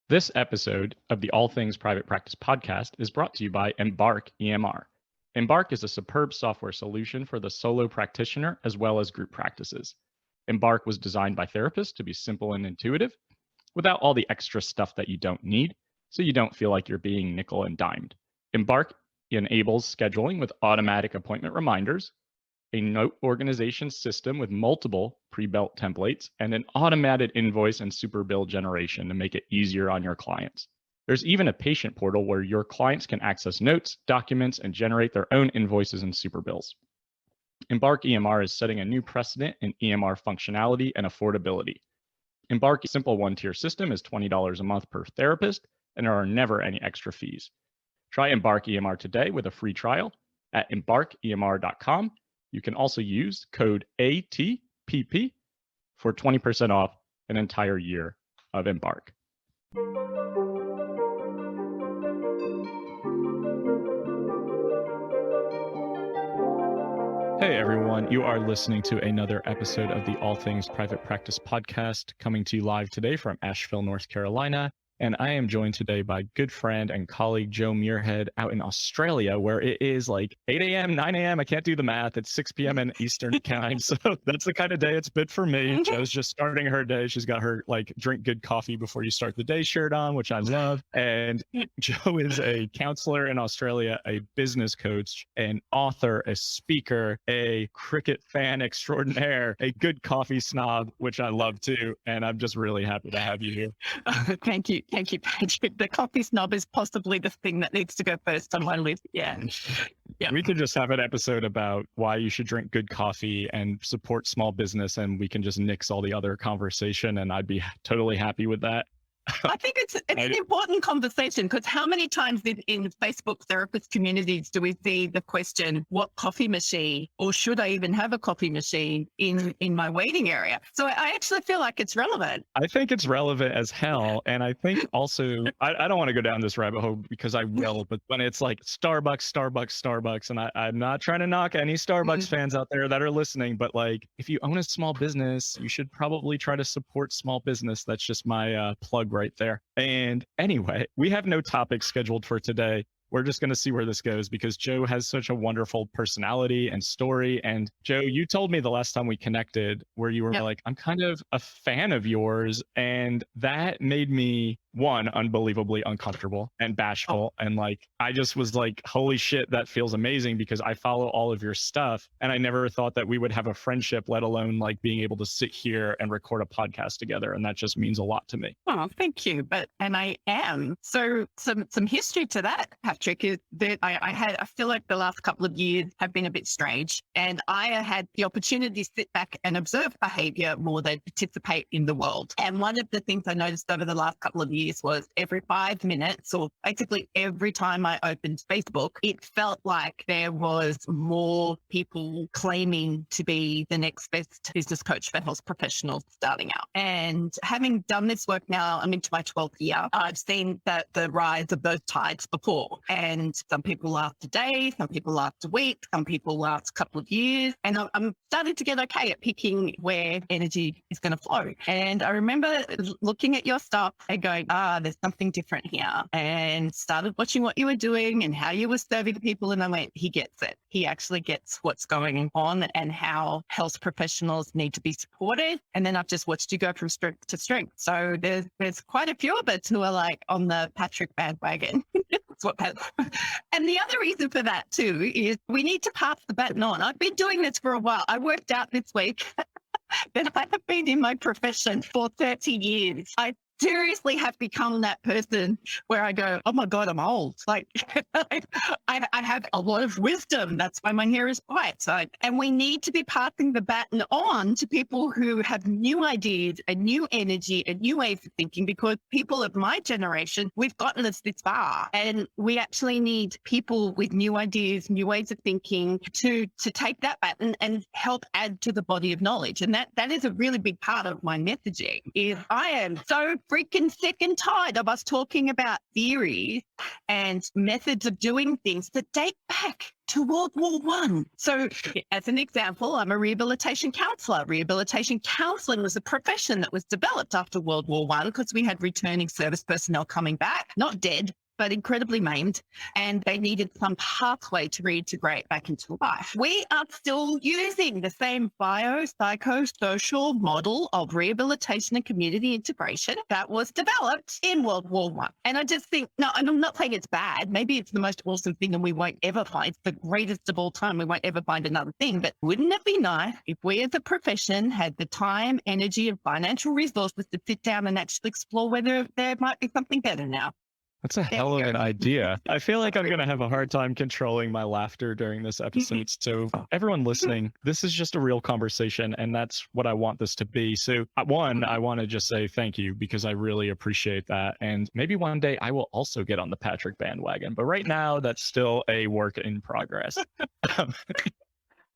This episode of the All Things Private Practice podcast is brought to you by Embark EMR. Embark is a superb software solution for the solo practitioner as well as group practices. Embark was designed by therapists to be simple and intuitive without all the extra stuff that you don't need, so you don't feel like you're being nickel and dimed. Embark enables scheduling with automatic appointment reminders, a note organization system with multiple pre-built templates, and an automated invoice and super bill generation to make it easier on your clients. There's even a patient portal where your clients can access notes, documents, and generate their own invoices and super bills. Embark EMR is setting a new precedent in EMR functionality and affordability. Embark's simple one-tier system is $20 a month per therapist, and there are never any extra fees. Try Embark EMR today with a free trial at embarkemr.com. You can also use code ATPP for 20% off an entire year of Embark. Hey everyone, you are listening to another episode of the All Things Private Practice podcast, coming to you live today from Asheville, North Carolina. And I am joined today by good friend and colleague Joe Muirhead out in Australia, where it is like 8 a.m., 9 a.m. I can't do the math. It's 6 p.m. in Eastern time. So that's the kind of day it's been for me. Joe's just starting her day. She's got her like drink good coffee before you start the day shirt on, which I love. And Joe is a counselor in Australia, a business coach, an author, a speaker, a cricket fan extraordinaire, a good coffee snob, which I love too. And I'm just really happy to have you here. Thank you. Thank you, Patrick. The coffee snob is possibly the thing that needs to go first on my list. Yeah. We could just have an episode about why you should drink good coffee and support small business, and we can just nix all the other conversation, and I'd be totally happy with that. I think it's an important conversation, because how many times in Facebook therapist communities do we see the question, what coffee machine, or should I even have a coffee machine in my waiting area? So I actually feel like it's relevant. I think it's relevant as hell. And I think also, I don't want to go down this rabbit hole because I will, but when it's like Starbucks, and I'm not trying to knock any Starbucks fans out there that are listening, but like, if you own a small business, you should probably try to support small business. That's just my plug right there. And anyway, we have no topic scheduled for today. We're just going to see where this goes because Joe has such a wonderful personality and story. And Joe, you told me the last time we connected where you were like, I'm kind of a fan of yours. And that made me, one, unbelievably uncomfortable and bashful. And like, I just was like, holy shit, that feels amazing because I follow all of your stuff. And I never thought that we would have a friendship, let alone like being able to sit here and record a podcast together. And that just means a lot to me. Oh, thank you. And I am. So some history to that, Patrick, is that I feel like the last couple of years have been a bit strange. And I had the opportunity to sit back and observe behavior more than participate in the world. And one of the things I noticed over the last couple of years was every 5 minutes, or basically every time I opened Facebook, it felt like there was more people claiming to be the next best business coach for health professionals starting out. And having done this work now, I'm into my 12th year, I've seen that the rise of those tides before. And some people last a day, some people last a week, some people last a couple of years. And I'm starting to get okay at picking where energy is going to flow. And I remember looking at your stuff and going, there's something different here, and started watching what you were doing and how you were serving people. And I went, he gets it. He actually gets what's going on and how health professionals need to be supported. And then I've just watched you go from strength to strength. So there's quite a few of us who are like on the Patrick bandwagon. And the other reason for that too is we need to pass the baton on. I've been doing this for a while. I worked out this week that I have been in my profession for 30 years. I seriously have become that person where I go, oh my God, I'm old. Like I have a lot of wisdom. That's why my hair is white. And we need to be passing the baton on to people who have new ideas, a new energy, a new way of thinking, because people of my generation, we've gotten us this far, and we actually need people with new ideas, new ways of thinking to take that baton and help add to the body of knowledge. And that is a really big part of my messaging. Is I am so freaking sick and tired of us talking about theories and methods of doing things that date back to World War One. So as an example, I'm a rehabilitation counsellor. Rehabilitation counselling was a profession that was developed after World War One because we had returning service personnel coming back, not dead, but incredibly maimed, and they needed some pathway to reintegrate back into life. We are still using the same biopsychosocial model of rehabilitation and community integration that was developed in World War One. And I just think, no, and I'm not saying it's bad. Maybe it's the most awesome thing and we won't ever find. It's the greatest of all time. We won't ever find another thing. But wouldn't it be nice if we as a profession had the time, energy, and financial resources to sit down and actually explore whether there might be something better now? That's a hell of an idea. I feel like I'm going to have a hard time controlling my laughter during this episode. So everyone listening, this is just a real conversation, and that's what I want this to be. So one, I want to just say thank you because I really appreciate that. And maybe one day I will also get on the Patrick bandwagon. But right now, that's still a work in progress.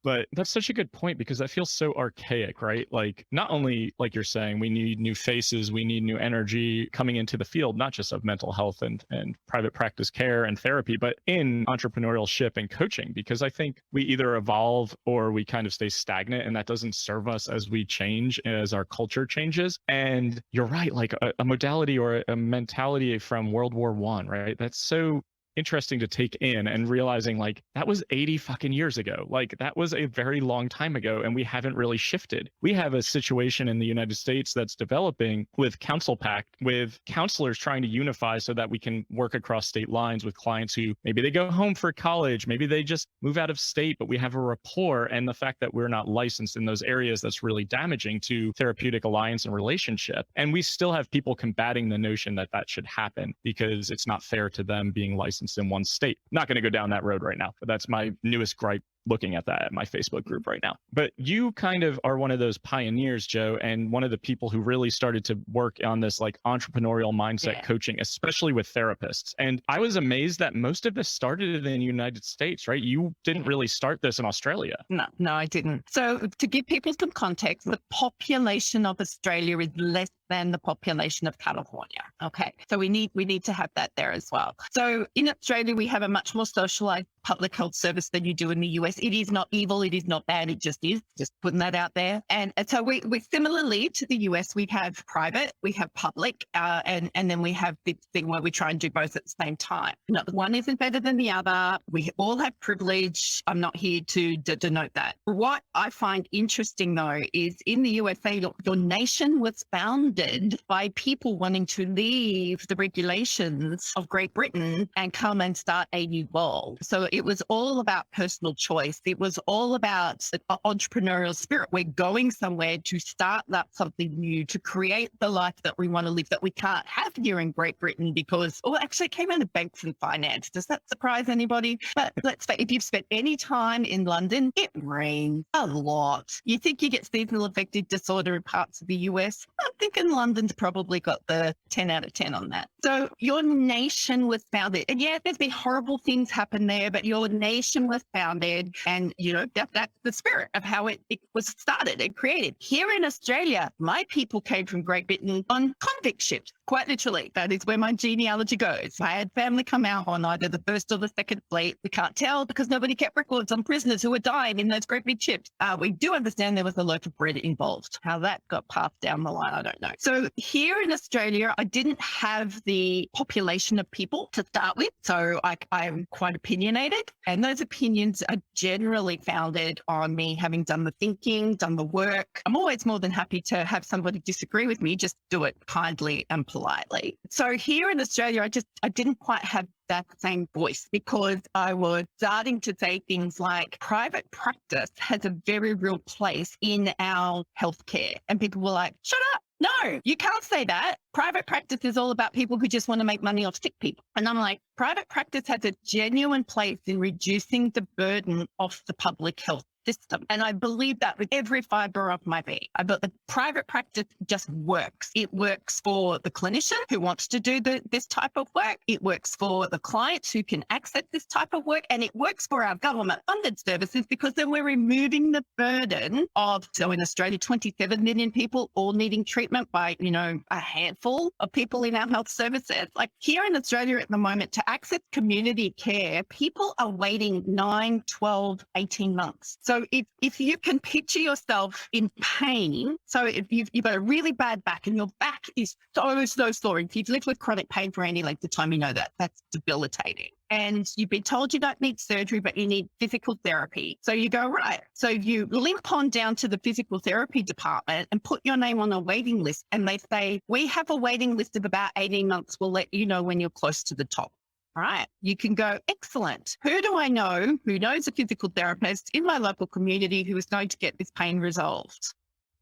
But that's such a good point because that feels so archaic, right? Like, not only, like you're saying, we need new faces, we need new energy coming into the field, not just of mental health and private practice care and therapy, but in entrepreneurship and coaching, because I think we either evolve or we kind of stay stagnant, and that doesn't serve us as we change, as our culture changes. And you're right, like a modality or a mentality from World War I, right? That's so interesting to take in, and realizing like that was 80 fucking years ago. Like that was a very long time ago, and we haven't really shifted. We have a situation in the United States that's developing with Counsel Pact, with counselors trying to unify so that we can work across state lines with clients who maybe they go home for college, maybe they just move out of state, but we have a rapport. And the fact that we're not licensed in those areas, that's really damaging to therapeutic alliance and relationship. And we still have people combating the notion that that should happen because it's not fair to them being licensed in one state. Not going to go down that road right now, but that's my newest gripe looking at that at my Facebook group right now. But you kind of are one of those pioneers, Joe, and one of the people who really started to work on this like entrepreneurial mindset coaching, especially with therapists. And I was amazed that most of this started in the United States, right? You didn't really start this in Australia. No, I didn't. So to give people some context, the population of Australia is less than the population of California. Okay. So we need to have that there as well. So in Australia, we have a much more socialized public health service than you do in the US. It is not evil. It is not bad. It just is. Just putting that out there. And so we similarly to the US, we have private, we have public, and then we have this thing where we try and do both at the same time. No, one isn't better than the other. We all have privilege. I'm not here to denote that. What I find interesting though is in the USA, your nation was founded by people wanting to leave the regulations of Great Britain and come and start a new world. So it was all about personal choice. It was all about entrepreneurial spirit. We're going somewhere to start up something new, to create the life that we want to live, that we can't have here in Great Britain because, actually it came out of banks and finance. Does that surprise anybody? But let's say if you've spent any time in London, it rains a lot. You think you get seasonal affective disorder in parts of the US? I'm thinking London's probably got the 10 out of 10 on that. So your nation was founded. And yeah, there's been horrible things happen there, but your nation was founded, and that's the spirit of how it was started and created. Here in Australia, my people came from Great Britain on convict ships. Quite literally, that is where my genealogy goes. I had family come out on either the first or the second fleet. We can't tell because nobody kept records on prisoners who were dying in those great big ships. We do understand there was a loaf of bread involved. How that got passed down the line, I don't know. So here in Australia, I didn't have the population of people to start with. So I'm quite opinionated. And those opinions are generally founded on me having done the thinking, done the work. I'm always more than happy to have somebody disagree with me, just do it kindly and politely. So here in Australia, I didn't quite have that same voice because I was starting to say things like private practice has a very real place in our healthcare. And people were like, shut up. No, you can't say that. Private practice is all about people who just want to make money off sick people. And I'm like, private practice has a genuine place in reducing the burden of the public health system. And I believe that with every fiber of my being. I believe the private practice just works. It works for the clinician who wants to do this type of work. It works for the clients who can access this type of work. And it works for our government funded services because then we're removing the burden of, so in Australia, 27 million people all needing treatment by, a handful of people in our health services. Like here in Australia at the moment, to access community care, people are waiting 9, 12, 18 months. So if you can picture yourself in pain, so if you've got a really bad back and your back is so sore, if you've lived with chronic pain for any length of time, you know that that's debilitating. And you've been told you don't need surgery, but you need physical therapy. So you go, right. So you limp on down to the physical therapy department and put your name on a waiting list. And they say, we have a waiting list of about 18 months. We'll let you know when you're close to the top. All right. You can go, excellent. Who do I know who knows a physical therapist in my local community who is going to get this pain resolved?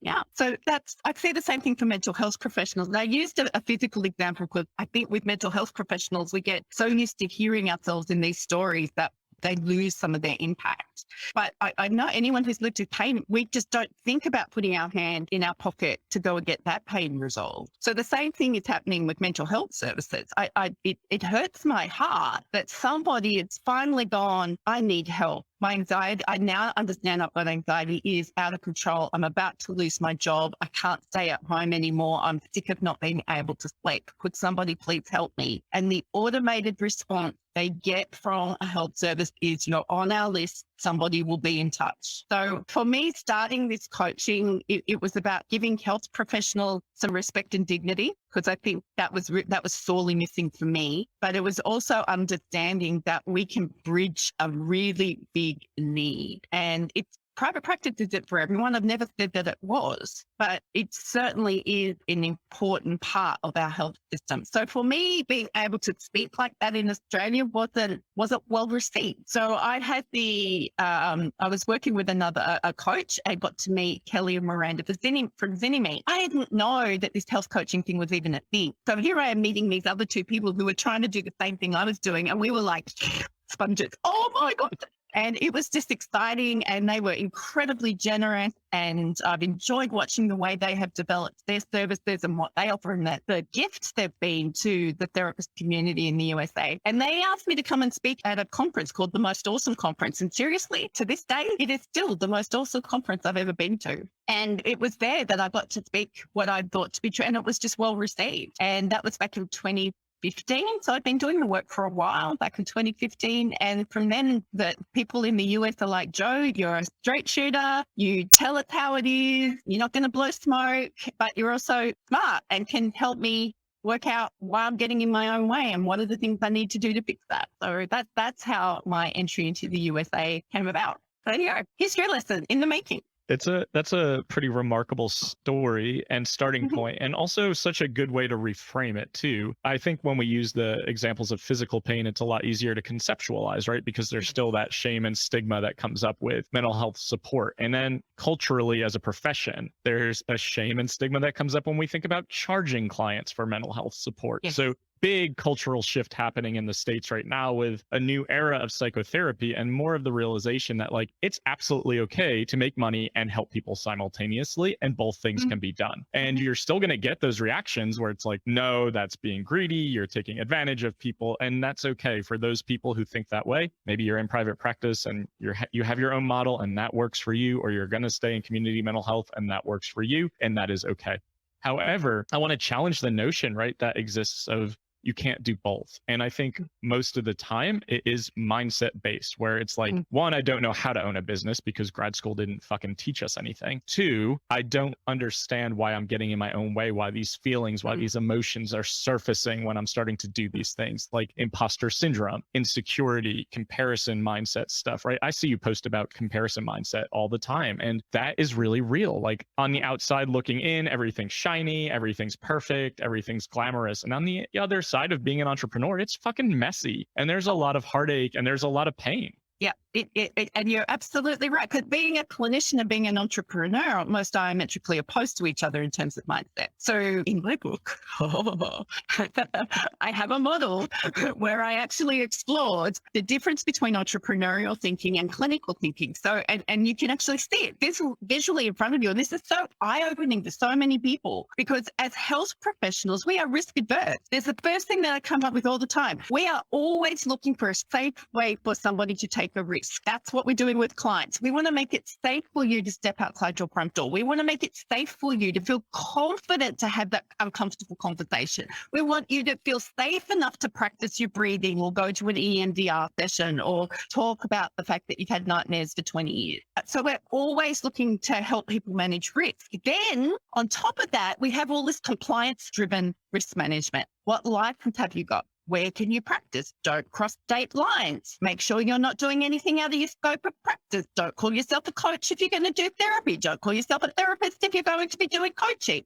Yeah. So I say the same thing for mental health professionals. And I used a physical example because I think with mental health professionals, we get so used to hearing ourselves in these stories that they lose some of their impact. But I know anyone who's lived with pain, we just don't think about putting our hand in our pocket to go and get that pain resolved. So the same thing is happening with mental health services. It hurts my heart that somebody has finally gone, I need help. My anxiety, I now understand I've got anxiety is out of control. I'm about to lose my job. I can't stay at home anymore. I'm sick of not being able to sleep. Could somebody please help me? And the automated response they get from a health service is, you're on our list. Somebody will be in touch. So for me, starting this coaching, it was about giving health professionals some respect and dignity, because I think that was sorely missing for me. But it was also understanding that we can bridge a really big need. And private practice isn't for everyone. I've never said that it was, but it certainly is an important part of our health system. So for me, being able to speak like that in Australia wasn't well received. So I had I was working with a coach. I got to meet Kelly and Miranda from Zinime. I didn't know that this health coaching thing was even a thing. So here I am meeting these other two people who were trying to do the same thing I was doing. And we were like sponges. Oh my God. And it was just exciting, and they were incredibly generous, and I've enjoyed watching the way they have developed their services and what they offer, and the gifts they've been to the therapist community in the USA. And they asked me to come and speak at a conference called the Most Awesome Conference. And seriously, to this day, it is still the most awesome conference I've ever been to. And it was there that I got to speak what I thought to be true, and it was just well received. And that was back in 2015. So I've been doing the work for a while, back in 2015. And from then, the people in the US are like, Joe, you're a straight shooter. You tell us how it is. You're not going to blow smoke, but you're also smart and can help me work out why I'm getting in my own way and what are the things I need to do to fix that. So that's how my entry into the USA came about. So anyway, history lesson in the making. That's a pretty remarkable story and starting point, and also such a good way to reframe it too. I think when we use the examples of physical pain, it's a lot easier to conceptualize, right? Because there's still that shame and stigma that comes up with mental health support. And then culturally as a profession, there's a shame and stigma that comes up when we think about charging clients for mental health support. Yes. So big cultural shift happening in the States right now with a new era of psychotherapy and more of the realization that like it's absolutely okay to make money and help people simultaneously, and both things can be done. And you're still going to get those reactions where it's like, no, that's being greedy, you're taking advantage of people, and that's okay for those people who think that way. Maybe you're in private practice and you have your own model and that works for you, or you're going to stay in community mental health and that works for you, and that is okay. However, I want to challenge the notion, right, that exists of you can't do both. And I think most of the time it is mindset based, where it's like, one, I don't know how to own a business because grad school didn't fucking teach us anything. Two, I don't understand why I'm getting in my own way, why these feelings, why these emotions are surfacing when I'm starting to do these things, like imposter syndrome, insecurity, comparison mindset stuff, right? I see you post about comparison mindset all the time, and that is really real. Like on the outside looking in, everything's shiny, everything's perfect, everything's glamorous. And on the other side of being an entrepreneur, it's fucking messy, and there's a lot of heartache and there's a lot of pain. Yeah. And you're absolutely right. Because being a clinician and being an entrepreneur are almost diametrically opposed to each other in terms of mindset. So in my book, I have a model where I actually explored the difference between entrepreneurial thinking and clinical thinking. So, and you can actually see it visually in front of you. And this is so eye-opening to so many people, because as health professionals, we are risk adverse. There's the first thing that I come up with all the time. We are always looking for a safe way for somebody to take a risk. That's what we're doing with clients. We want to make it safe for you to step outside your front door. We want to make it safe for you to feel confident to have that uncomfortable conversation. We want you to feel safe enough to practice your breathing or go to an EMDR session or talk about the fact that you've had nightmares for 20 years. So we're always looking to help people manage risk. Then on top of that, we have all this compliance-driven risk management. What license have you got? Where can you practice? Don't cross state lines. Make sure you're not doing anything out of your scope of practice. Don't call yourself a coach if you're going to do therapy. Don't call yourself a therapist if you're going to be doing coaching.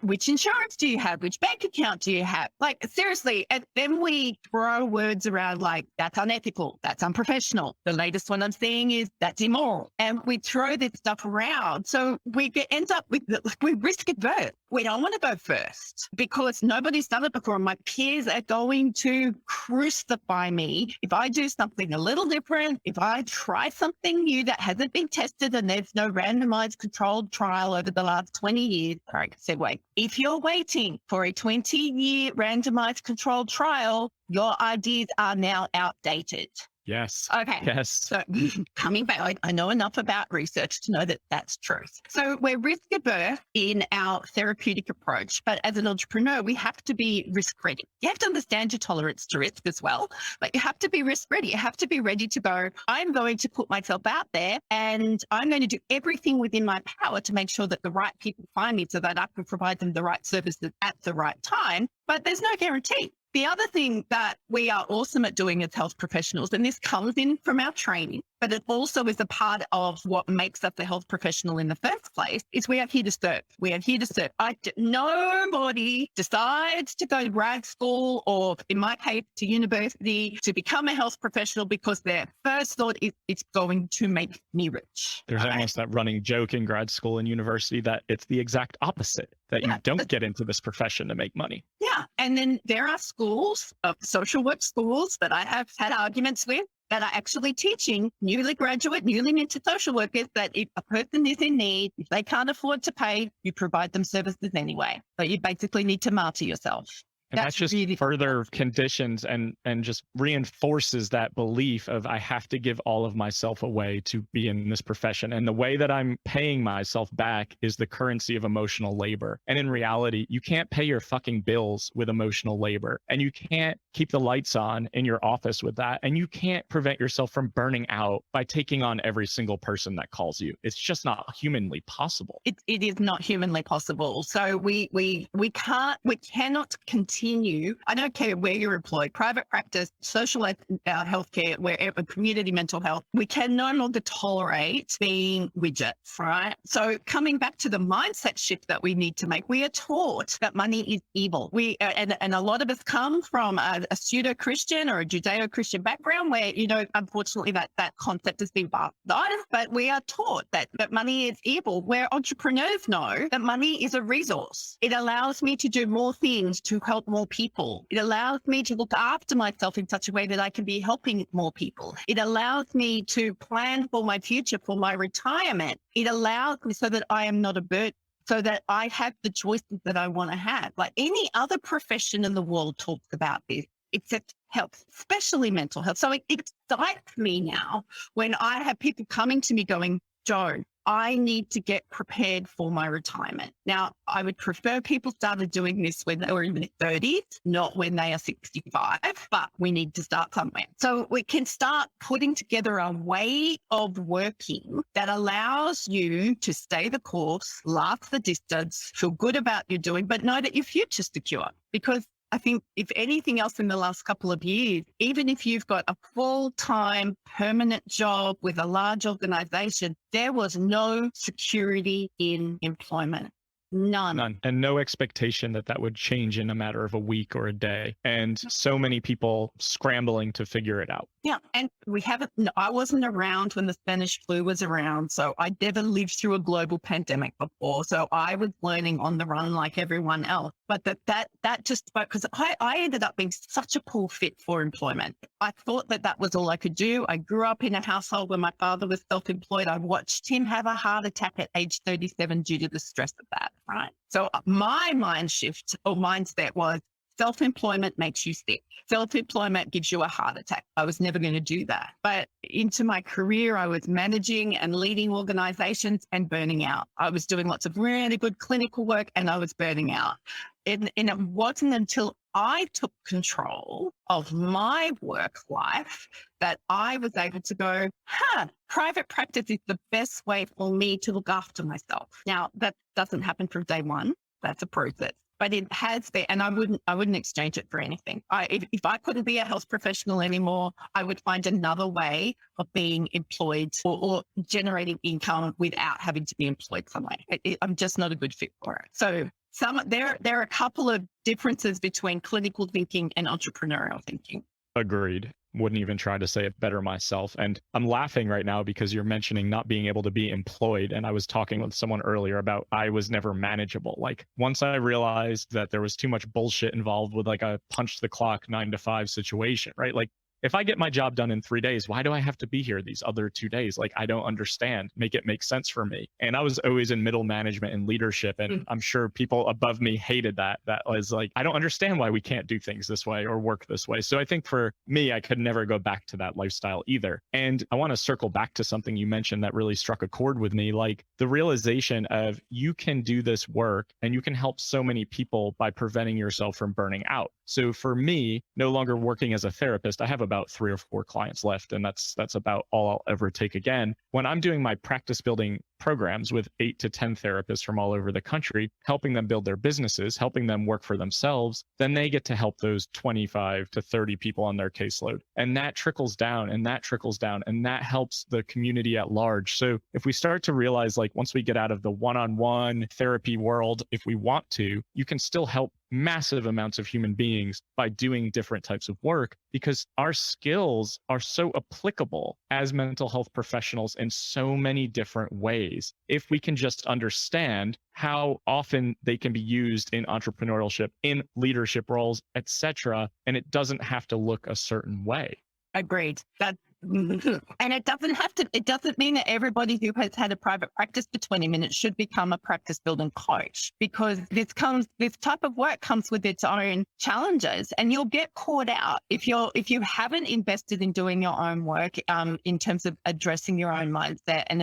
Which insurance do you have? Which bank account do you have? Like, seriously. And then we throw words around like, that's unethical. That's unprofessional. The latest one I'm seeing is that's immoral. And we throw this stuff around. So we end up with, we risk adverse. We don't want to go first because nobody's done it before. And my peers are going to crucify me if I do something a little different, if I try something new that hasn't been tested and there's no randomized controlled trial over the last 20 years. Sorry, segue. If you're waiting for a 20-year randomized controlled trial, your ideas are now outdated. Yes. Okay. Yes. So coming back, I know enough about research to know that that's truth. So we're risk averse in our therapeutic approach, but as an entrepreneur, we have to be risk ready. You have to understand your tolerance to risk as well, but you have to be risk ready. You have to be ready to go, I'm going to put myself out there and I'm going to do everything within my power to make sure that the right people find me so that I can provide them the right services at the right time. But there's no guarantee. The other thing that we are awesome at doing as health professionals, and this comes in from our training, but it also is a part of what makes us a health professional in the first place, is we are here to serve. We are here to serve. Nobody decides to go to grad school or, in my case, to university to become a health professional because their first thought is it's going to make me rich. There's almost that running joke in grad school and university that it's the exact opposite, that you don't get into this profession to make money. Yeah. And then there are schools, social work schools that I have had arguments with that are actually teaching newly minted social workers that if a person is in need, if they can't afford to pay, you provide them services anyway. So you basically need to martyr yourself. And that just really further conditions and just reinforces that belief of I have to give all of myself away to be in this profession. And the way that I'm paying myself back is the currency of emotional labor. And in reality, you can't pay your fucking bills with emotional labor. And you can't keep the lights on in your office with that. And you can't prevent yourself from burning out by taking on every single person that calls you. It's just not humanly possible. It is not humanly possible. So we cannot continue. I don't care where you're employed, private practice, social healthcare, wherever, community mental health. We can no longer tolerate being widgets, right? So coming back to the mindset shift that we need to make, we are taught that money is evil. And a lot of us come from a pseudo-Christian or a Judeo-Christian background where, unfortunately that concept has been bastardized, but we are taught that money is evil, where entrepreneurs know that money is a resource. It allows me to do more things to help more people. It allows me to look after myself in such a way that I can be helping more people. It allows me to plan for my future, for my retirement. It allows me so that I am not a burden, so that I have the choices that I want to have. Like any other profession in the world talks about this, except health, especially mental health. So it excites me now when I have people coming to me going, Joan, I need to get prepared for my retirement. Now, I would prefer people started doing this when they were in their 30s, not when they are 65, but we need to start somewhere. So we can start putting together a way of working that allows you to stay the course, last the distance, feel good about your doing, but know that your future's secure. Because I think if anything else in the last couple of years, even if you've got a full-time permanent job with a large organization, there was no security in employment. None. And no expectation that would change in a matter of a week or a day. And so many people scrambling to figure it out. Yeah. And I wasn't around when the Spanish flu was around. So I never lived through a global pandemic before. So I was learning on the run like everyone else. But that just spoke, because I ended up being such a poor fit for employment. I thought that was all I could do. I grew up in a household where my father was self-employed. I watched him have a heart attack at age 37 due to the stress of that. Right. So my mind shift or mindset was, self-employment makes you sick. Self-employment gives you a heart attack. I was never going to do that. But into my career, I was managing and leading organizations and burning out. I was doing lots of really good clinical work and I was burning out. And it wasn't until I took control of my work life that I was able to go, private practice is the best way for me to look after myself. Now, that doesn't happen from day one. That's a process. But it has been, and I wouldn't exchange it for anything. If I couldn't be a health professional anymore, I would find another way of being employed or generating income without having to be employed somewhere. I'm just not a good fit for it. So there are a couple of differences between clinical thinking and entrepreneurial thinking. Agreed. Wouldn't even try to say it better myself. And I'm laughing right now because you're mentioning not being able to be employed. And I was talking with someone earlier about I was never manageable. Like once I realized that there was too much bullshit involved with like a punch the clock 9 to 5 situation, right? Like if I get my job done in 3 days, why do I have to be here these other 2 days? Like, I don't understand. Make it make sense for me. And I was always in middle management and leadership. And I'm sure people above me hated that. That was like, I don't understand why we can't do things this way or work this way. So I think for me, I could never go back to that lifestyle either. And I want to circle back to something you mentioned that really struck a chord with me, like the realization of you can do this work and you can help so many people by preventing yourself from burning out. So for me, no longer working as a therapist, I have about 3 or 4 clients left, and that's about all I'll ever take again. When I'm doing my practice building programs with 8 to 10 therapists from all over the country, helping them build their businesses, helping them work for themselves, then they get to help those 25 to 30 people on their caseload. And that trickles down and that trickles down, and that helps the community at large. So if we start to realize, like, once we get out of the one-on-one therapy world, if we want to, you can still help massive amounts of human beings by doing different types of work, because our skills are so applicable as mental health professionals in so many different ways. If we can just understand how often they can be used in entrepreneurship, in leadership roles, etc., and it doesn't have to look a certain way. Agreed. And it doesn't mean that everybody who has had a private practice for 20 minutes should become a practice building coach, because this type of work comes with its own challenges, and you'll get caught out if you haven't invested in doing your own work, in terms of addressing your own mindset and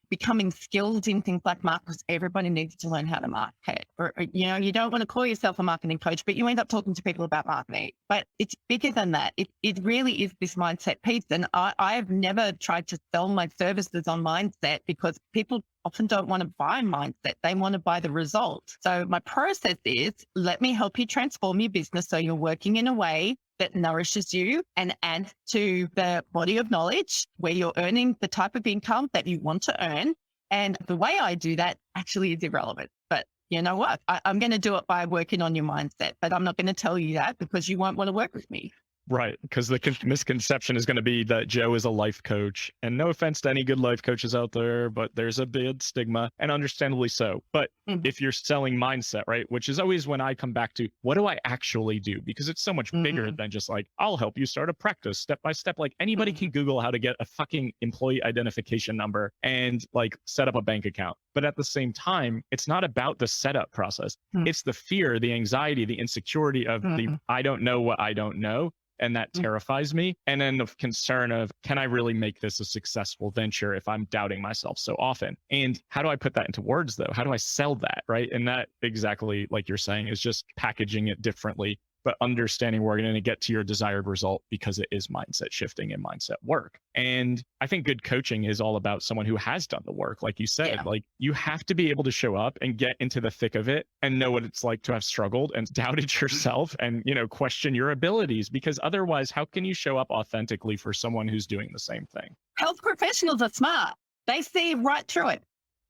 becoming skilled in things like markets. Everybody needs to learn how to market, or you don't want to call yourself a marketing coach, but you end up talking to people about marketing. But it's bigger than that. It really is this mindset piece. And I have never tried to sell my services on mindset, because people often don't want to buy mindset. They want to buy the result. So my process is, let me help you transform your business so you're working in a way that nourishes you and adds to the body of knowledge where you're earning the type of income that you want to earn. And the way I do that actually is irrelevant. But you know what? I'm going to do it by working on your mindset, but I'm not going to tell you that because you won't want to work with me. Right. Because the misconception is going to be that Joe is a life coach. And no offense to any good life coaches out there, but there's a big stigma, and understandably so. But if you're selling mindset, right, which is always when I come back to, what do I actually do? Because it's so much bigger than just like, I'll help you start a practice step by step. Like anybody can Google how to get a fucking employee identification number and like set up a bank account. But at the same time, it's not about the setup process. It's the fear, the anxiety, the insecurity of the I don't know what I don't know. And that terrifies me. And then the concern of, can I really make this a successful venture if I'm doubting myself so often? And how do I put that into words though? How do I sell that, right? And that, exactly like you're saying, is just packaging it differently, but understanding we're going to get to your desired result because it is mindset shifting and mindset work. And I think good coaching is all about someone who has done the work. Like you said, like you have to be able to show up and get into the thick of it and know what it's like to have struggled and doubted yourself and, question your abilities, because otherwise, how can you show up authentically for someone who's doing the same thing? Health professionals are smart. They see right through it.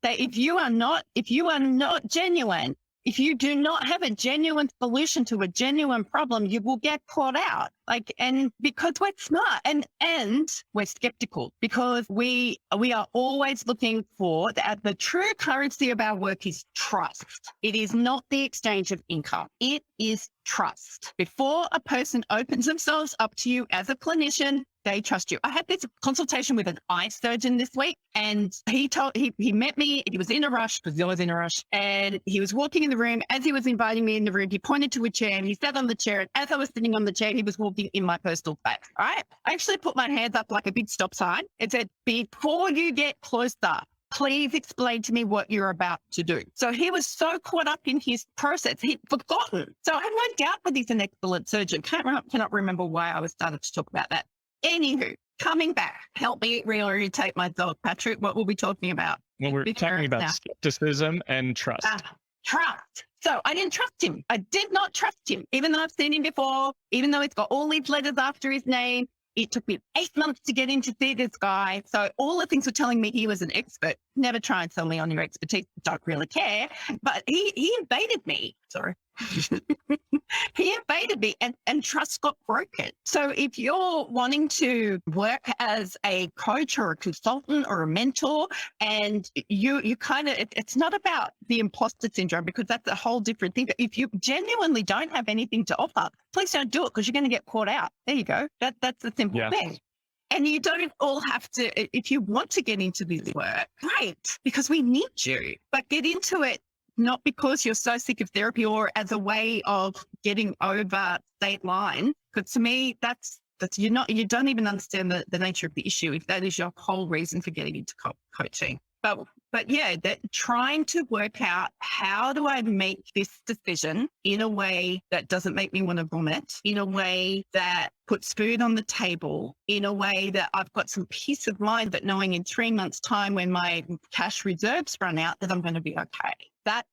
If you are not genuine, If you do not have a genuine solution to a genuine problem, you will get caught out. And because we're smart and we're skeptical, because we are always looking for the true currency of our work is trust. It is not the exchange of income. It is trust. Before a person opens themselves up to you as a clinician, they trust you. I had this consultation with an eye surgeon this week, and he met me. He was in a rush because he was in a rush, and he was walking in the room. As he was inviting me in the room, he pointed to a chair and he sat on the chair. And as I was sitting on the chair, he was walking in my personal space. All right. I actually put my hands up like a big stop sign. It said, "Before you get closer, please explain to me what you're about to do." So he was so caught up in his process, he'd forgotten. So I had no doubt that he's an excellent surgeon. Cannot remember why I was started to talk about that. Anywho, coming back, help me reorientate myself, Patrick. What were we talking about? Well, we're talking about skepticism and trust. Trust. So I didn't trust him. I did not trust him, even though I've seen him before, even though he's got all these letters after his name. It took me 8 months to get in to see this guy. So all the things were telling me he was an expert. Never try and sell me on your expertise. Don't really care. But he invaded me. Sorry. He invaded me and trust got broken. So if you're wanting to work as a coach or a consultant or a mentor, and you kind of, it's not about the imposter syndrome, because that's a whole different thing. But if you genuinely don't have anything to offer, please don't do it, because you're going to get caught out. There you go. That's the simple thing. And you don't all have to, if you want to get into this work, great, because we need you, but get into it not because you're so sick of therapy or as a way of getting over state line. Because to me, that's you don't even understand the nature of the issue if that is your whole reason for getting into coaching. But yeah, that trying to work out, how do I make this decision in a way that doesn't make me want to vomit, in a way that puts food on the table, in a way that I've got some peace of mind that knowing in 3 months' time when my cash reserves run out that I'm going to be okay.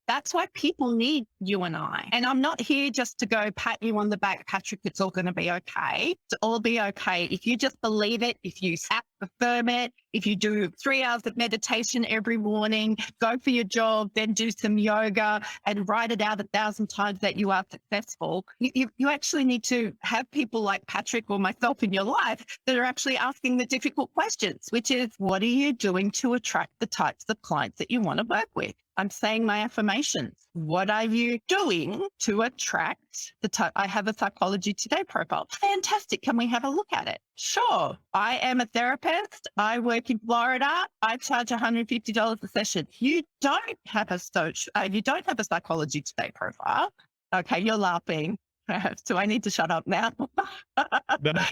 That's why people need you and I. And I'm not here just to go pat you on the back, Patrick, it's all going to be okay. It's all be okay. If you just believe it, if you affirm it, if you do 3 hours of meditation every morning, go for your jog, then do some yoga and write it out 1,000 times that you are successful. You actually need to have people like Patrick or myself in your life that are actually asking the difficult questions, which is, what are you doing to attract the types of clients that you want to work with? I'm saying my affirmations. What are you doing to attract the type? I have a Psychology Today profile. Fantastic. Can we have a look at it? Sure. I am a therapist. I work in Florida. I charge $150 a session. You don't have a Psychology Today profile. Okay, you're laughing. Do I need to shut up now? Because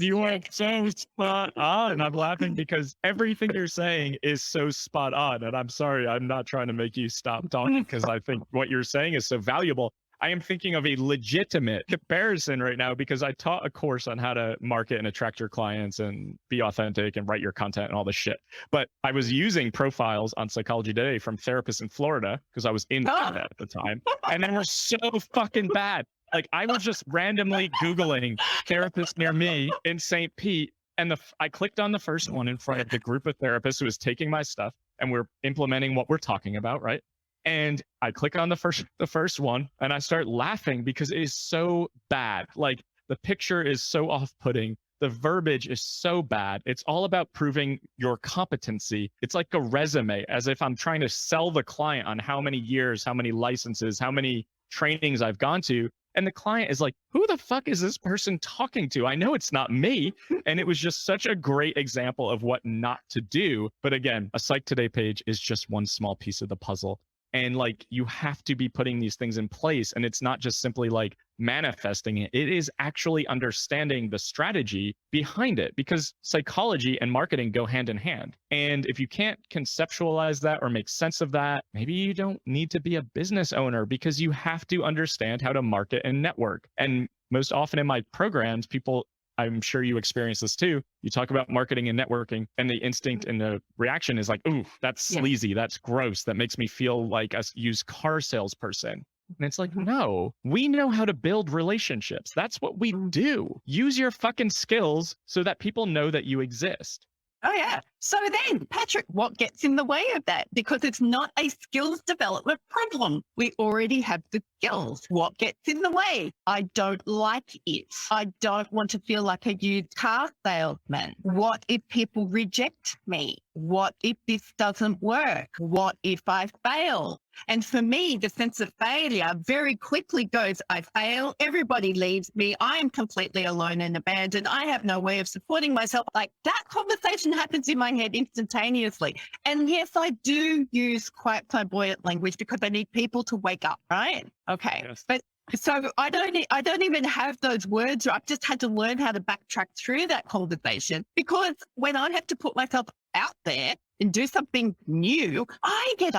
you are so spot on. I'm laughing because everything you're saying is so spot on. And I'm sorry, I'm not trying to make you stop talking, because I think what you're saying is so valuable. I am thinking of a legitimate comparison right now, because I taught a course on how to market and attract your clients and be authentic and write your content and all this shit. But I was using profiles on Psychology Today from therapists in Florida, because I was in Florida at the time, and they were so fucking bad. Like, I was just randomly Googling therapists near me in St. Pete, and I clicked on the first one in front of the group of therapists who was taking my stuff, and we're implementing what we're talking about, right? And I click on the first one, and I start laughing because it is so bad. Like, the picture is so off-putting. The verbiage is so bad. It's all about proving your competency. It's like a resume, as if I'm trying to sell the client on how many years, how many licenses, how many trainings I've gone to. And the client is like, who the fuck is this person talking to? I know it's not me. And it was just such a great example of what not to do. But again, a Psych Today page is just one small piece of the puzzle. And like, you have to be putting these things in place. And it's not just simply like manifesting it. It is actually understanding the strategy behind it, because psychology and marketing go hand in hand. And if you can't conceptualize that or make sense of that, maybe you don't need to be a business owner, because you have to understand how to market and network. And most often in my programs, people, I'm sure you experience this too. You talk about marketing and networking, and the instinct and the reaction is like, ooh, that's sleazy. That's gross. That makes me feel like a used car salesperson. And it's like, no, we know how to build relationships. That's what we do. Use your fucking skills so that people know that you exist. Oh, yeah. So then, Patrick, what gets in the way of that? Because it's not a skills development problem. We already have the skills. What gets in the way? I don't like it. I don't want to feel like a used car salesman. What if people reject me? What if this doesn't work? What if I fail? And for me, the sense of failure very quickly goes, I fail, everybody leaves me, I am completely alone and abandoned, I have no way of supporting myself. Like that conversation happens in my head instantaneously. And yes, I do use quite flamboyant language because I need people to wake up, right? Okay. Yes. But so I don't even have those words. I've just had to learn how to backtrack through that conversation, because when I have to put myself out there and do something new, I get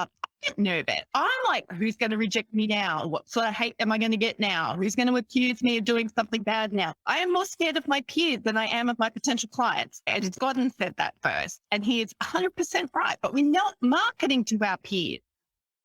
nervous. I'm like, who's going to reject me now? What sort of hate am I going to get now? Who's going to accuse me of doing something bad now? I am more scared of my peers than I am of my potential clients. And Gordon said that first. And he is 100% right. But we're not marketing to our peers.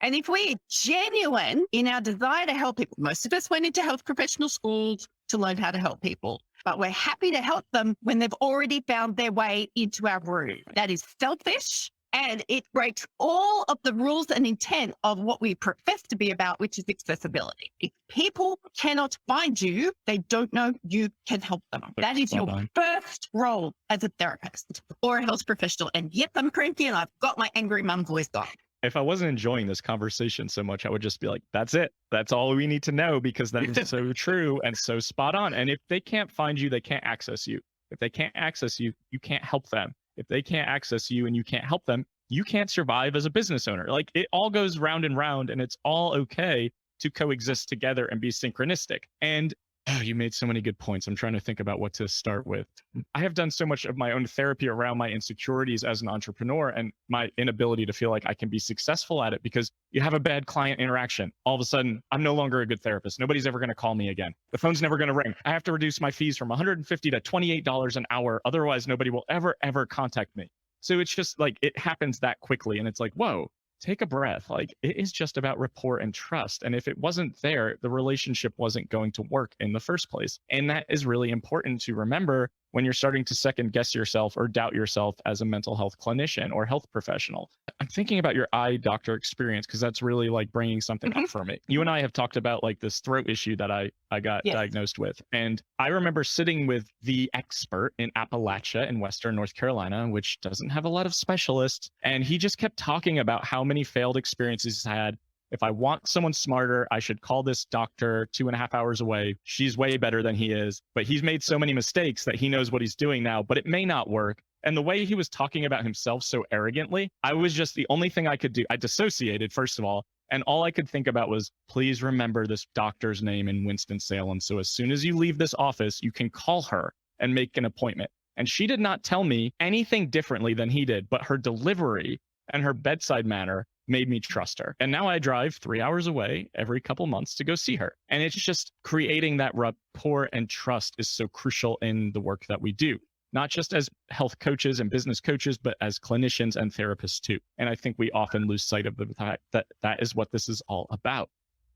And if we're genuine in our desire to help people, most of us went into health professional schools to learn how to help people, but we're happy to help them when they've already found their way into our room. That is selfish, and it breaks all of the rules and intent of what we profess to be about, which is accessibility. If people cannot find you, they don't know you can help them. That is your first role as a therapist or a health professional. And yep, I'm cranky and I've got my angry mum voice on. If I wasn't enjoying this conversation so much, I would just be like, that's it. That's all we need to know, because that is so true and so spot on. And if they can't find you, they can't access you. If they can't access you, you can't help them. If they can't access you and you can't help them, you can't survive as a business owner. Like, it all goes round and round, and it's all okay to coexist together and be synchronistic. And oh, you made so many good points. I'm trying to think about what to start with. I have done so much of my own therapy around my insecurities as an entrepreneur and my inability to feel like I can be successful at it, because you have a bad client interaction. All of a sudden, I'm no longer a good therapist. Nobody's ever going to call me again. The phone's never going to ring. I have to reduce my fees from $150 to $28 an hour. Otherwise, nobody will ever contact me. So it's just like, it happens that quickly. And it's like, whoa, take a breath. Like, it is just about rapport and trust. And if it wasn't there, the relationship wasn't going to work in the first place. And that is really important to remember when you're starting to second guess yourself or doubt yourself as a mental health clinician or health professional. I'm thinking about your eye doctor experience, because that's really like bringing something up for me. You and I have talked about like this throat issue that I got diagnosed with. And I remember sitting with the expert in Appalachia in Western North Carolina, which doesn't have a lot of specialists. And he just kept talking about how many failed experiences he's had. If I want someone smarter, I should call this doctor 2.5 hours away. She's way better than he is, but he's made so many mistakes that he knows what he's doing now, but it may not work. And the way he was talking about himself so arrogantly, I was just, the only thing I could do, I dissociated, first of all, and all I could think about was, please remember this doctor's name in Winston-Salem. So as soon as you leave this office, you can call her and make an appointment. And she did not tell me anything differently than he did, but her delivery and her bedside manner made me trust her. And now I drive 3 hours away every couple months to go see her. And it's just creating that rapport and trust is so crucial in the work that we do, not just as health coaches and business coaches, but as clinicians and therapists too. And I think we often lose sight of the fact that that is what this is all about.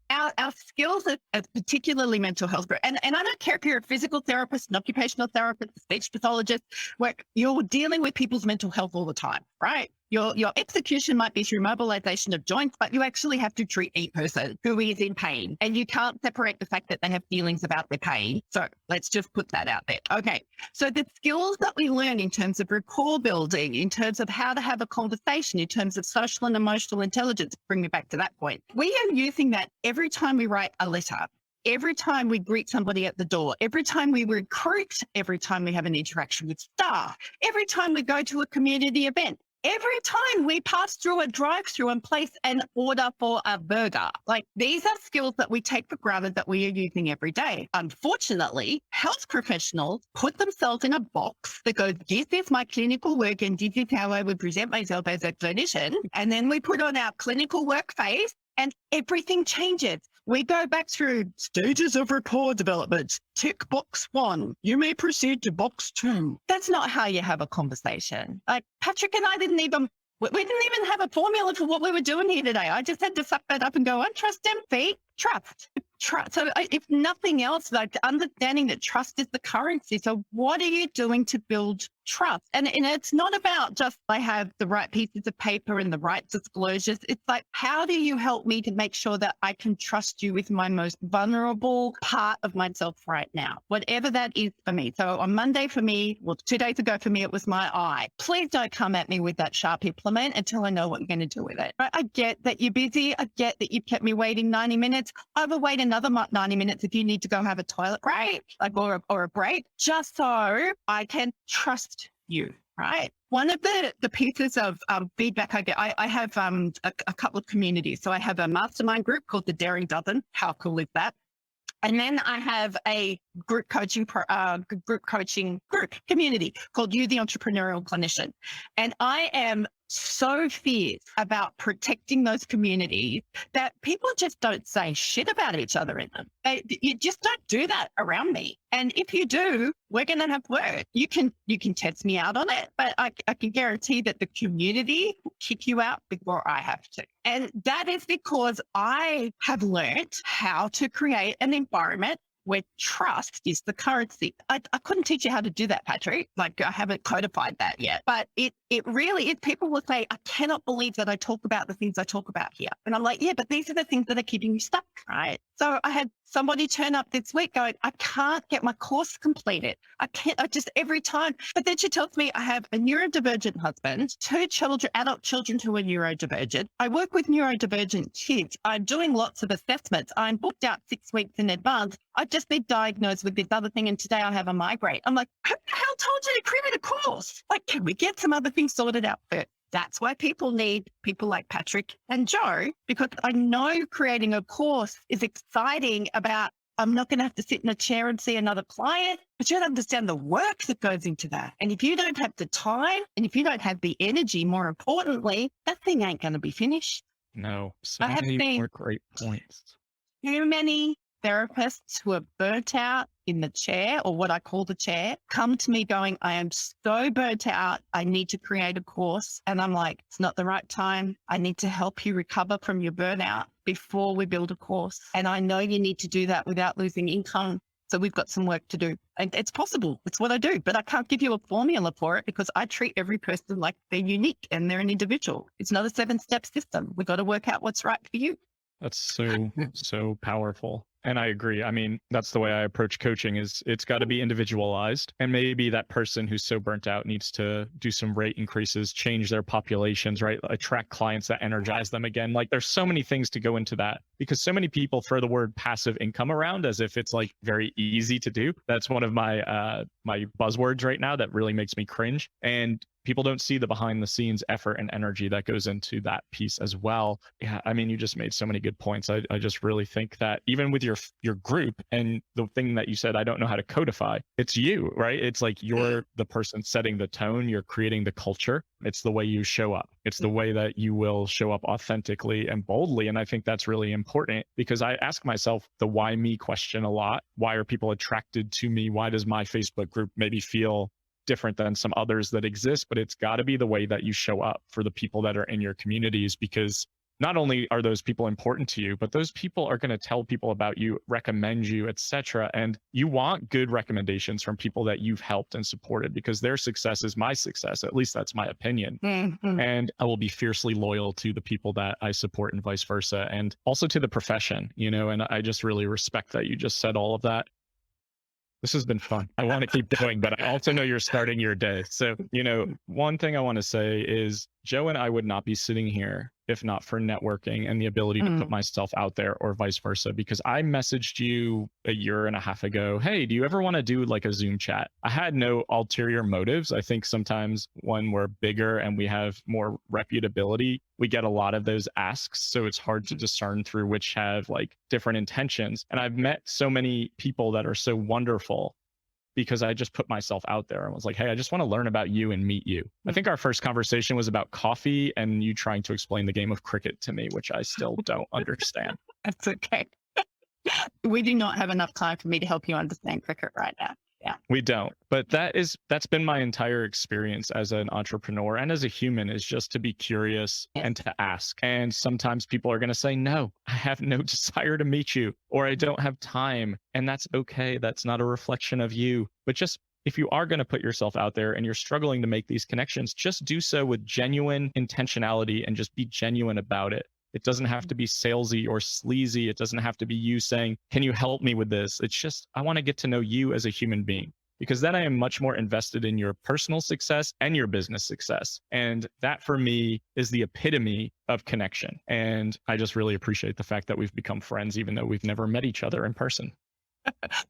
Our skills, as particularly mental health, and I don't care if you're a physical therapist, an occupational therapist, a speech pathologist, where you're dealing with people's mental health all the time, right? Your execution might be through mobilization of joints, but you actually have to treat a person who is in pain, and you can't separate the fact that they have feelings about their pain. So let's just put that out there. Okay. So the skills that we learn in terms of rapport building, in terms of how to have a conversation, in terms of social and emotional intelligence, bring me back to that point. We are using that every time we write a letter, every time we greet somebody at the door, every time we recruit, every time we have an interaction with staff, every time we go to a community event. Every time we pass through a drive-through and place an order for a burger. Like, these are skills that we take for granted that we are using every day. Unfortunately, health professionals put themselves in a box that goes, this is my clinical work and this is how I would present myself as a clinician. And then we put on our clinical work face and everything changes. We go back through stages of rapport development. Tick box 1. You may proceed to box 2. That's not how you have a conversation. Like, Patrick and I didn't even have a formula for what we were doing here today. I just had to suck that up and go, I trust empathy, trust. So if nothing else, like understanding that trust is the currency. So what are you doing to build trust. And it's not about just I have the right pieces of paper and the right disclosures. It's like, how do you help me to make sure that I can trust you with my most vulnerable part of myself right now, whatever that is for me. So on Monday for me, well, 2 days ago for me, it was my eye. Please don't come at me with that sharp implement until I know what you're going to do with it. Right? I get that you're busy. I get that you've kept me waiting 90 minutes. I will wait another 90 minutes if you need to go have a toilet break, like or a break, just so I can trust you. Right. One of the pieces of feedback I get, I have a couple of communities. So I have a mastermind group called the Daring Dozen. How cool is that? And then I have a group coaching group community called You, the Entrepreneurial Clinician. And I am so fierce about protecting those communities that people just don't say shit about each other in them. You just don't do that around me. And if you do, we're going to have work. You can test me out on it, but I can guarantee that the community will kick you out before I have to. And that is because I have learned how to create an environment where trust is the currency. I couldn't teach you how to do that, Patrick. Like, I haven't codified that yet, but it really is. People will say, I cannot believe that I talk about the things I talk about here. And I'm like, yeah, but these are the things that are keeping you stuck, right? So I had somebody turn up this week going, I can't get my course completed. I just every time. But then she tells me I have a neurodivergent husband, 2 children, adult children who are neurodivergent. I work with neurodivergent kids. I'm doing lots of assessments. I'm booked out 6 weeks in advance. I've just been diagnosed with this other thing. And today I have a migraine. I'm like, who the hell told you to create a course? Like, can we get some other things sorted out first? That's why people need people like Patrick and Joe, because I know creating a course is exciting about, I'm not going to have to sit in a chair and see another client, but you don't understand the work that goes into that. And if you don't have the time and if you don't have the energy, more importantly, that thing ain't going to be finished. No, so I have many seen more great points. too many therapists who are burnt out in the chair, or what I call the chair, come to me going, I am so burnt out. I need to create a course. And I'm like, it's not the right time. I need to help you recover from your burnout before we build a course. And I know you need to do that without losing income. So we've got some work to do. And it's possible. It's what I do. But I can't give you a formula for it because I treat every person like they're unique and they're an individual. It's not a 7-step system. We've got to work out what's right for you. That's so powerful. And I agree. I mean, that's the way I approach coaching is it's got to be individualized. And maybe that person who's so burnt out needs to do some rate increases, change their populations, right? Attract clients that energize them again. Like there's so many things to go into that because so many people throw the word passive income around as if it's like very easy to do. That's one of my my buzzwords right now that really makes me cringe. And people don't see the behind the scenes effort and energy that goes into that piece as well. Yeah, I mean, you just made so many good points. I just really think that even with your group and the thing that you said, I don't know how to codify, it's you, right? It's like you're the person setting the tone, you're creating the culture. It's the way you show up. It's the way that you will show up authentically and boldly. And I think that's really important because I ask myself the why me question a lot. Why are people attracted to me? Why does my Facebook group maybe feel different than some others that exist? But it's got to be the way that you show up for the people that are in your communities, because not only are those people important to you, but those people are going to tell people about you, recommend you, etc. And you want good recommendations from people that you've helped and supported because their success is my success. At least that's my opinion. Mm-hmm. And I will be fiercely loyal to the people that I support and vice versa. And also to the profession, you know, and I just really respect that you just said all of that. This has been fun. I want to keep going, but I also know you're starting your day. So, you know, one thing I want to say is Joe and I would not be sitting here if not for networking and the ability to put myself out there or vice versa, because I messaged you a year and a half ago, hey, do you ever want to do like a Zoom chat? I had no ulterior motives. I think sometimes when we're bigger and we have more reputability, we get a lot of those asks. So it's hard to discern through which have like different intentions. And I've met so many people that are so wonderful because I just put myself out there and was like, hey, I just want to learn about you and meet you. I think our first conversation was about coffee and you trying to explain the game of cricket to me, which I still don't understand. That's okay. We do not have enough time for me to help you understand cricket right now. Yeah. We don't. But that's been my entire experience as an entrepreneur and as a human, is just to be curious and to ask. And sometimes people are going to say, no, I have no desire to meet you, or I don't have time. And that's okay. That's not a reflection of you, but just if you are going to put yourself out there and you're struggling to make these connections, just do so with genuine intentionality and just be genuine about it. It doesn't have to be salesy or sleazy. It doesn't have to be you saying, can you help me with this? It's just, I want to get to know you as a human being, because then I am much more invested in your personal success and your business success. And that for me is the epitome of connection. And I just really appreciate the fact that we've become friends, even though we've never met each other in person.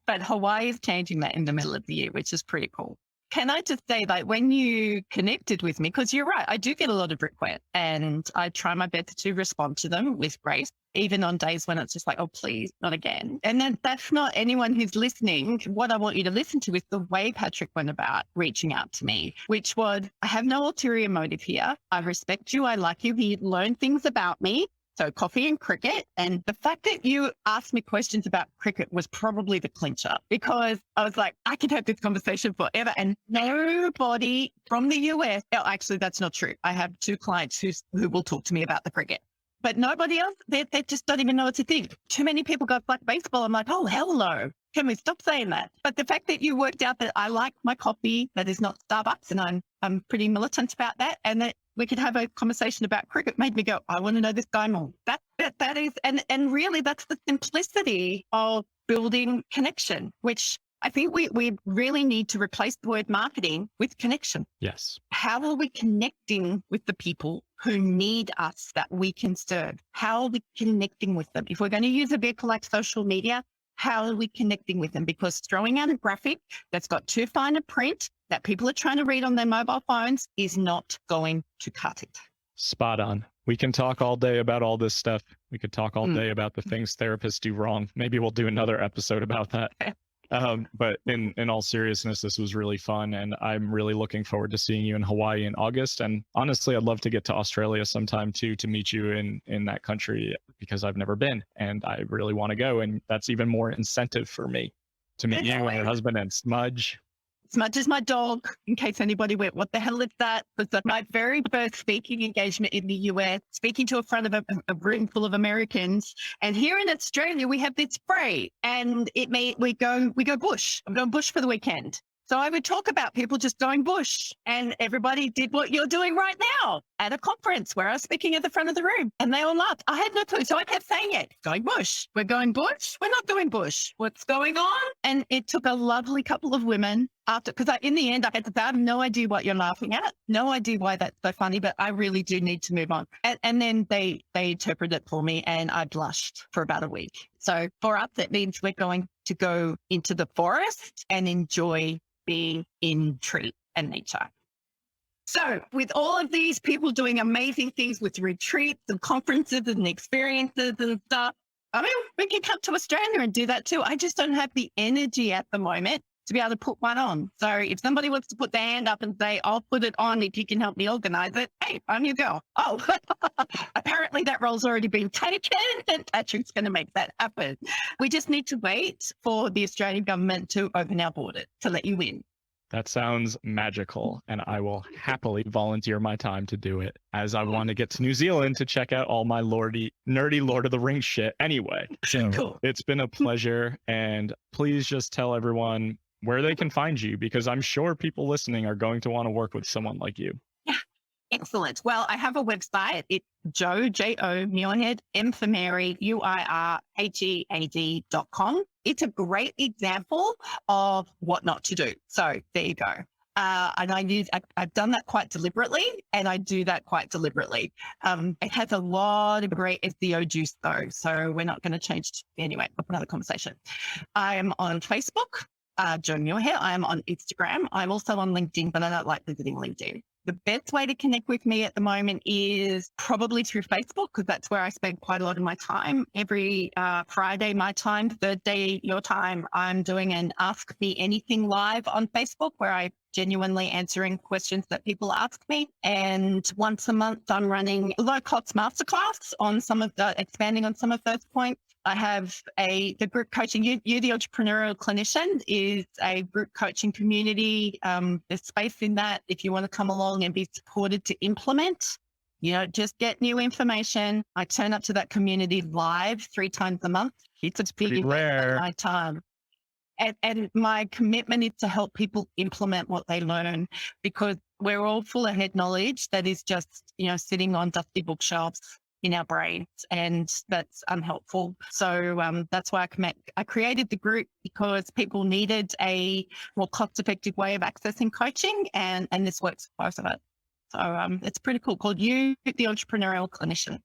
But Hawaii is changing that in the middle of the year, which is pretty cool. Can I just say, like, when you connected with me, because you're right, I do get a lot of requests and I try my best to respond to them with grace, even on days when it's just like, oh, please, not again. And then that's not anyone who's listening. What I want you to listen to is the way Patrick went about reaching out to me, which was, I have no ulterior motive here. I respect you. I like you. He learned things about me. So coffee and cricket. And the fact that you asked me questions about cricket was probably the clincher, because I was like, I could have this conversation forever. And nobody from the US, oh, actually, that's not true. I have 2 clients who will talk to me about the cricket. But nobody else, they just don't even know it's a thing. Too many people go like baseball. I'm like, oh, hell no. Can we stop saying that? But the fact that you worked out that I like my coffee that is not Starbucks, and I'm pretty militant about that, and that we could have a conversation about cricket made me go, I want to know this guy more. That is, and really that's the simplicity of building connection, which I think we really need to replace the word marketing with connection. Yes. How are we connecting with the people who need us that we can serve? How are we connecting with them? If we're going to use a vehicle like social media, how are we connecting with them? Because throwing out a graphic that's got too fine a print that people are trying to read on their mobile phones is not going to cut it. Spot on. We can talk all day about all this stuff. We could talk all day about the things therapists do wrong. Maybe we'll do another episode about that. But in all seriousness, this was really fun, and I'm really looking forward to seeing you in Hawaii in August. And honestly, I'd love to get to Australia sometime too, to meet you in that country, because I've never been and I really want to go. And that's even more incentive for me to meet you and your husband and Smudge. Smudge is my dog, in case anybody went, what the hell is that? It was my very first speaking engagement in the US, speaking to a front of a room full of Americans. And here in Australia, we have this phrase, and we go bush. I'm going bush for the weekend. So I would talk about people just going bush, and everybody did what you're doing right now at a conference where I was speaking at the front of the room, and they all laughed. I had no clue. So I kept saying it, going bush. We're going bush. We're not going bush. What's going on? And it took a lovely couple of women after, because in the end, I had to say, I have no idea what you're laughing at. No idea why that's so funny, but I really do need to move on. And then they interpreted it for me, and I blushed for about a week. So for us, that means we're going to go into the forest and enjoy being in tree and nature. So with all of these people doing amazing things with retreats and conferences and experiences and stuff, I mean, we can come to Australia and do that too. I just don't have the energy at the moment to be able to put one on. So if somebody wants to put their hand up and say, I'll put it on if you can help me organize it, hey, I'm your girl. Oh, apparently that role's already been taken and Patrick's going to make that happen. We just need to wait for the Australian government to open our borders to let you in. That sounds magical, and I will happily volunteer my time to do it, as I want to get to New Zealand to check out all my nerdy Lord of the Rings shit anyway. So cool. It's been a pleasure, and please just tell everyone where they can find you, because I'm sure people listening are going to want to work with someone like you. Yeah, excellent. Well, I have a website. It's J-O, Muirhead, M for Mary, UIRHEAD.com. It's a great example of what not to do. So there you go. And I've done that quite deliberately, and I do that quite deliberately. It has a lot of great SEO juice though, so we're not going to change. Anyway, another conversation. I'm on Facebook, Joe Muirhead. I am on Instagram. I'm also on LinkedIn, but I don't like visiting LinkedIn. The best way to connect with me at the moment is probably through Facebook, because that's where I spend quite a lot of my time. Every Friday, my time, Thursday, your time, I'm doing an Ask Me Anything live on Facebook, where I genuinely answering questions that people ask me. And once a month, I'm running a low-cost masterclass on expanding on some of those points. I have the group coaching, you the entrepreneurial clinician, is a group coaching community. There's space in that if you want to come along and be supported to implement, just get new information. I turn up to that community live 3 times a month. It's a big event at my time. And my commitment is to help people implement what they learn, because we're all full of head knowledge that is just, sitting on dusty bookshelves in our brains, and that's unhelpful. So that's why I created the group, because people needed a more cost-effective way of accessing coaching, and this works for both of it. So it's pretty cool, called You, the Entrepreneurial Clinician.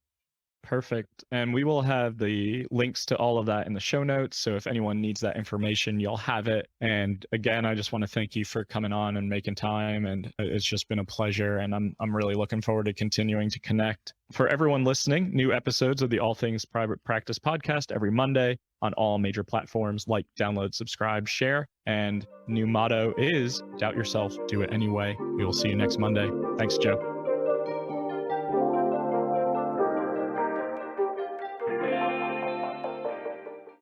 Perfect. And we will have the links to all of that in the show notes. So if anyone needs that information, you'll have it. And again, I just want to thank you for coming on and making time. And it's just been a pleasure. And I'm really looking forward to continuing to connect. For everyone listening, new episodes of the All Things Private Practice podcast every Monday on all major platforms. Like, download, subscribe, share. And new motto is doubt yourself, do it anyway. We will see you next Monday. Thanks, Joe.